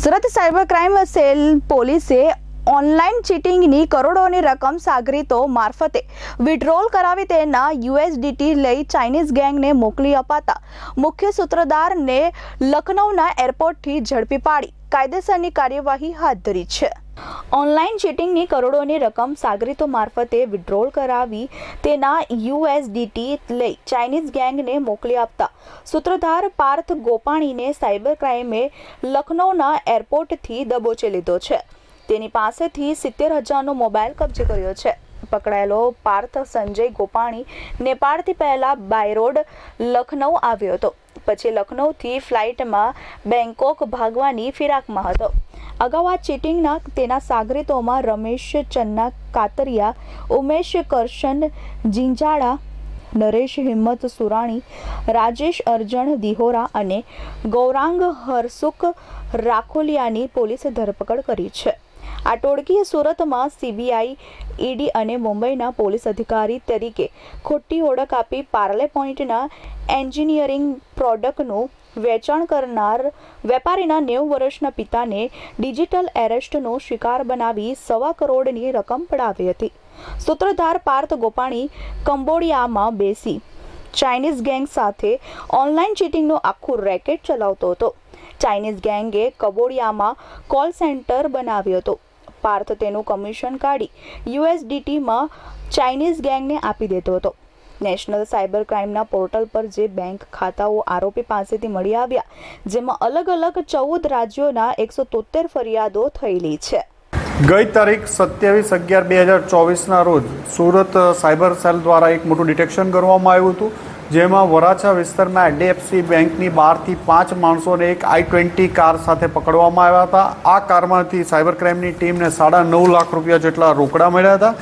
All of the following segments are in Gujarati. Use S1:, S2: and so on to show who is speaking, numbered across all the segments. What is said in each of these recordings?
S1: સુરત સાયબર ક્રાઇમ સેલ પોલીસે ઓનલાઈન ચીટિંગની કરોડોની રકમ સાગરીતો મારફતે વિડ્રોલ કરાવી તેના યુએસડીટી લઈ ચાઇનીઝ ગેંગને મોકલી અપાતા મુખ્ય સૂત્રધારને લખનૌના એરપોર્ટથી ઝડપી પાડી કાયદેસરની કાર્યવાહી હાથ ધરી છે। ઓનલાઈન ચીટિંગની કરોડોની રકમ સાગરીતો મારફતે વિડ્રોલ કરાવી તેના યુએસડીટી લઈ ચાઇનીઝ ગેંગને મોકલી આપતા સૂત્રધાર પાર્થ ગોપાણીને સાયબર ક્રાઇમે લખનૌના એરપોર્ટથી દબોચી લીધો છે। તેની પાસેથી 70,000નો મોબાઈલ કબજે કર્યો છે। પકડાયેલો પાર્થ સંજય ગોપાણી નેપાળથી પહેલા બાય રોડ લખનૌ આવ્યો હતો, પછી લખનૌથી ફ્લાઇટમાં બેંકોક ભાગવાની ફિરાકમાં હતો। અગાઉ આ ચીટિંગના તેના સાગરીતોમાં રમેશ ચન્ના કાતરિયા, ઉમેશ કરશન જીંજાળા, નરેશ હિંમત સુરાણી, રાજેશ અર્જણ દિહોરા અને ગૌરાંગ હરસુખ રાખોલિયાની પોલીસે ધરપકડ કરી છે। આ ટોળકીએ સુરતમાં સીબીઆઈ, ઈડી અને મુંબઈના પોલીસ અધિકારી તરીકે ખોટી ઓળખ આપી પાર્લે પોઈન્ટના એન્જિનિયરિંગ પ્રોડક્ટનું વેચાણ કરનાર વેપારીના 90 વર્ષના પિતાને ડિજિટલ એરેસ્ટનો શિકાર બનાવી 1.25 કરોડની રકમ પડાવી હતી। સૂત્રધાર પાર્થ ગોપાણી કંબોડિયામાં બેસી ચાઇનીઝ ગેંગ સાથે ઓનલાઈન ચીટિંગનું આખું રેકેટ ચલાવતો હતો। ચાઇનીઝ ગેંગે કંબોડિયામાં કોલ સેન્ટર બનાવ્યો હતો। પાર્થ તેનું કમિશન કાઢી યુએસડીટીમાં ચાઇનીઝ ગેંગને આપી દેતો હતો। નેશનલ સાયબર ક્રાઇમના પોર્ટલ પર જે બેંક ખાતાઓ આરોપી પાસેથી મળી આવ્યા, જેમાં અલગ અલગ 14 રાજ્યોના 173 ફરિયાદો થયેલી છે।
S2: ગઈ તારીખ 27/11/2024ના રોજ સુરત સાયબર સેલ દ્વારા એક મોટું ડિટેક્શન કરવામાં આવ્યું હતું, જેમાં વરાછા વિસ્તારમાં એચડીએફસી બેંકની બહારથી 5 માણસોને એક i20 કાર સાથે પકડવામાં આવ્યા હતા। આ કારમાંથી સાયબર ક્રાઇમની ટીમને 9.5 લાખ રૂપિયા જેટલા રોકડા મળ્યા હતા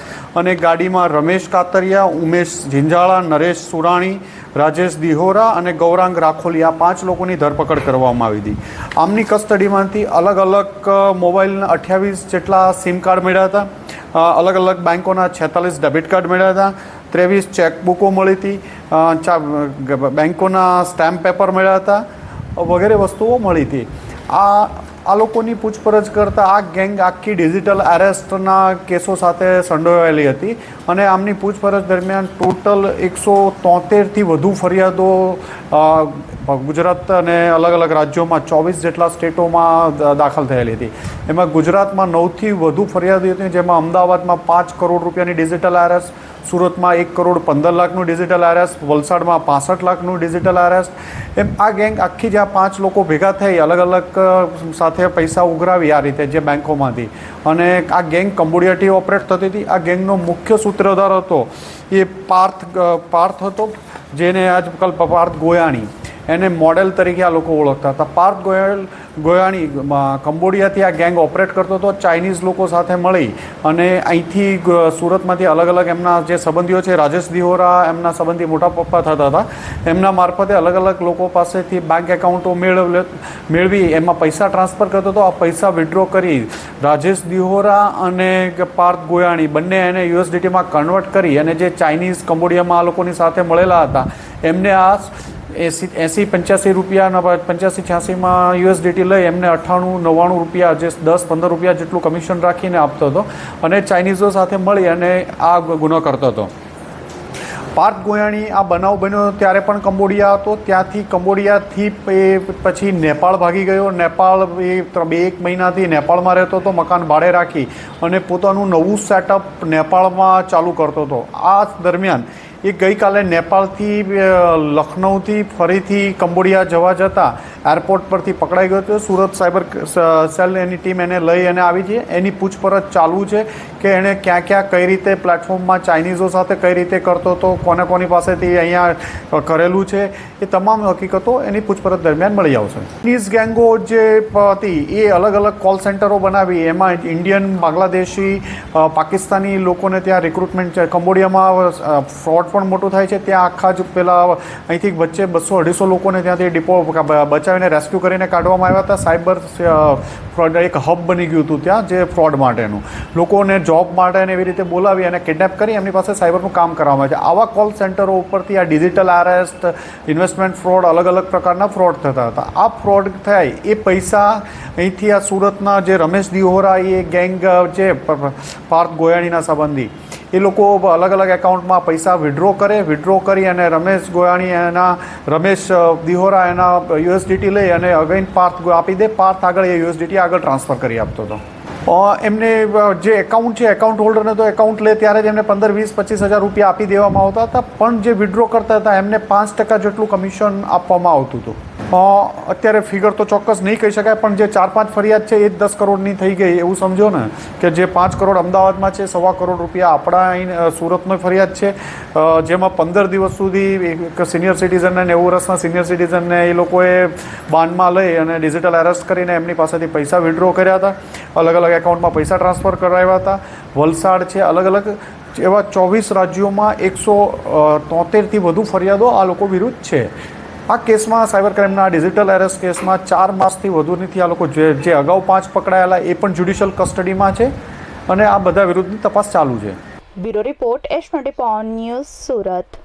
S2: અને ગાડીમાં રમેશ કાતરિયા, ઉમેશ જીંજાળા, નરેશ સુરાણી, રાજેશ દિહોરા અને ગૌરાંગ રાખોલિયા 5 લોકોની ધરપકડ કરવામાં આવી હતી। આમની કસ્ટડીમાંથી અલગ અલગ મોબાઈલના 28 જેટલા સિમ કાર્ડ મળ્યા હતા, અલગ અલગ બેંકોના 46 ડેબિટ કાર્ડ મળ્યા હતા, 23 ચેકબુકો મળી હતી, બેંકોના સ્ટેમ્પ પેપર મળ્યા હતા વગેરે વસ્તુઓ મળી હતી। આ લોકોની પૂછપરછ કરતાં આ ગેંગ આખી ડિજિટલ એરેસ્ટના કેસો સાથે સંડોવાયેલી હતી અને આમની પૂછપરછ દરમિયાન ટોટલ 173થી વધુ ફરિયાદો ગુજરાત અને અલગ અલગ રાજ્યોમાં 24 જેટલા સ્ટેટોમાં દાખલ થયેલી હતી। એમાં ગુજરાતમાં 9થી વધુ ફરિયાદો હતી, જેમાં અમદાવાદમાં 5 કરોડ રૂપિયાની ડિજિટલ એરેસ્ટ, સુરતમાં 1,15,00,000નું ડિજિટલ એરેસ્ટ, વલસાડમાં 65 લાખનું ડિજિટલ એરેસ્ટ। એમ આ ગેંગ આખી જ્યાં 5 લોકો ભેગા થઈ અલગ અલગ સાથે પૈસા ઉઘરાવી આ રીતે જે બેંકોમાંથી, અને આ ગેંગ કંબોડિયાથી ઓપરેટ થતી હતી। આ ગેંગનો મુખ્ય સૂત્રધાર હતો એ પાર્થ હતો, જેને આજકાલ પાર્થ ગોયાણી એને મોડેલ તરીકે આ લોકો ઓળખતા હતા। પાર્થ ગોયાણી કંબોડિયાથી આ ગેંગ ઓપરેટ કરતો હતો, ચાઇનીઝ લોકો સાથે મળી અને અહીંથી સુરતમાંથી અલગ અલગ એમના જે સંબંધીઓ છે, રાજેશ દિહોરા એમના સંબંધી મોટા પપ્પા થતા હતા, એમના મારફતે અલગ અલગ લોકો પાસેથી બેંક એકાઉન્ટો મેળવી એમાં પૈસા ટ્રાન્સફર કરતો હતો। આ પૈસા વિડ્રો કરી રાજેશ દિહોરા અને પાર્થ ગોયાણી બંને એને યુએસડીટીમાં કન્વર્ટ કરી અને જે ચાઇનીઝ કંબોડિયામાં આ લોકોની સાથે મળેલા હતા એમને આ 80-85 રૂપિયા, 85-86માં યુએસડીટી લઈ એમને 98-99 રૂપિયા, જે 10-15 રૂપિયા જેટલું કમિશન રાખીને આપતો હતો અને ચાઇનીઝો સાથે મળી અને આ ગુનો કરતો હતો। પાર્થ ગોયાણી આ બનાવ બન્યો ત્યારે પણ કંબોડિયા હતો, ત્યાંથી કંબોડિયાથી પછી નેપાળ ભાગી ગયો। નેપાળ 2-1 મહિનાથી નેપાળમાં રહેતો હતો, મકાન ભાડે રાખી અને પોતાનું નવું સેટઅપ નેપાળમાં ચાલુ કરતો હતો। આ દરમિયાન એ ગઈકાલે નેપાળથી લખનૌથી ફરીથી કંબોડિયા જવા જતાં એરપોર્ટ પરથી પકડાઈ ગયો હતો। સુરત સાયબર સેલ એની ટીમ એને લઈ અને આવી છે, એની પૂછપરછ ચાલુ છે કે એણે ક્યાં ક્યાં કઈ રીતે પ્લેટફોર્મમાં ચાઇનીઝો સાથે કઈ રીતે કરતો હતો, કોની પાસેથી અહીંયા કરેલું છે, એ તમામ હકીકતો એની પૂછપરછ દરમિયાન મળી આવશે। ચાઇનીઝ ગેંગો જે હતી એ અલગ અલગ કોલ સેન્ટરો બનાવી એમાં ઇન્ડિયન, બાંગ્લાદેશી, પાકિસ્તાની લોકોને ત્યાં રિક્રુટમેન્ટ છે। કંબોડિયામાં ફ્રોડ પણ મોટું થાય છે, ત્યાં આખા જ પેલા અહીંથી વચ્ચે 200-250 લોકોને ત્યાંથી બચાવીને બોલાવીને રેસ્ક્યુ કરીને કાઢવામાં આવ્યા હતા. સાયબર ફ્રોડ એક હબ બની ગયું હતું ત્યાં, જે ફ્રોડ માટેનું લોકોને જોબ માટે એવી રીતે બોલાવી અને કિડનેપ કરી એમની પાસે સાયબરનું કામ કરવામાં આવે છે. આવા કોલ સેન્ટરો ઉપરથી આ ડિજિટલ અરેસ્ટ, ઇન્વેસ્ટમેન્ટ ફ્રોડ, અલગ અલગ પ્રકારના ફ્રોડ થતા હતા. આ ફ્રોડ થાય એ પૈસા અહીંથી આ સુરતના જે રમેશ દિહોરા, એ ગેંગ છે પાર્થ ગોયાણીના સંબંધી, એ લોકો અલગ અલગ એકાઉન્ટમાં પૈસા વિડ્રો કરી અને રમેશ ગોયાણી રમેશ દિહોરા એના યુએસડીટી લઈ અને અગેન પાર્થ આપી દે. પાર્થ આગળ એ યુએસડીટી આગળ ટ્રાન્સફર કરી આપતો હતો. એમને જે એકાઉન્ટ છે, એકાઉન્ટ હોલ્ડરને તો એકાઉન્ટ લે ત્યારે જ એમને 15, 20, 25 હજાર રૂપિયા આપી દેવામાં આવતા હતા, પણ જે વિડ્રો કરતા હતા એમને 5% જેટલું કમિશન આપવામાં આવતું હતું. અત્યારે ફિગર તો ચોક્કસ નહીં કહી શકાય, પણ જે 4-5 ફરિયાદ છે એ જ 10 કરોડની થઈ ગઈ એવું સમજો ને, કે જે 5 કરોડ અમદાવાદમાં છે, 1.25 કરોડ રૂપિયા આપણા અહીં સુરતનો ફરિયાદ છે, જેમાં 15 દિવસ સુધી એક સિનિયર સિટીઝનને 90 વર્ષના સિનિયર સિટીઝનને એ લોકોએ બાનમાં લઈ અને ડિજિટલ અરેસ્ટ કરીને એમની પાસેથી પૈસા વિડ્રો કર્યા હતા, અલગ અલગ એકાઉન્ટમાં પૈસા ટ્રાન્સફર કરાવ્યા હતા. વલસાડ છે, અલગ અલગ એવા 24 રાજ્યોમાં 173થી વધુ ફરિયાદો આ લોકો વિરુદ્ધ છે. આ કેસમાં સાયબર ક્રાઇમના ડિજિટલ અરેસ્ટ કેસમાં 4 માસથી વધુથી આ લોકો જે અગાઉ 5 પકડાયેલા એ પણ જ્યુડિશિયલ કસ્ટડીમાં છે અને આ બધા વિરુદ્ધની તપાસ ચાલુ છે.
S1: Bureau report, S24 news, Surat.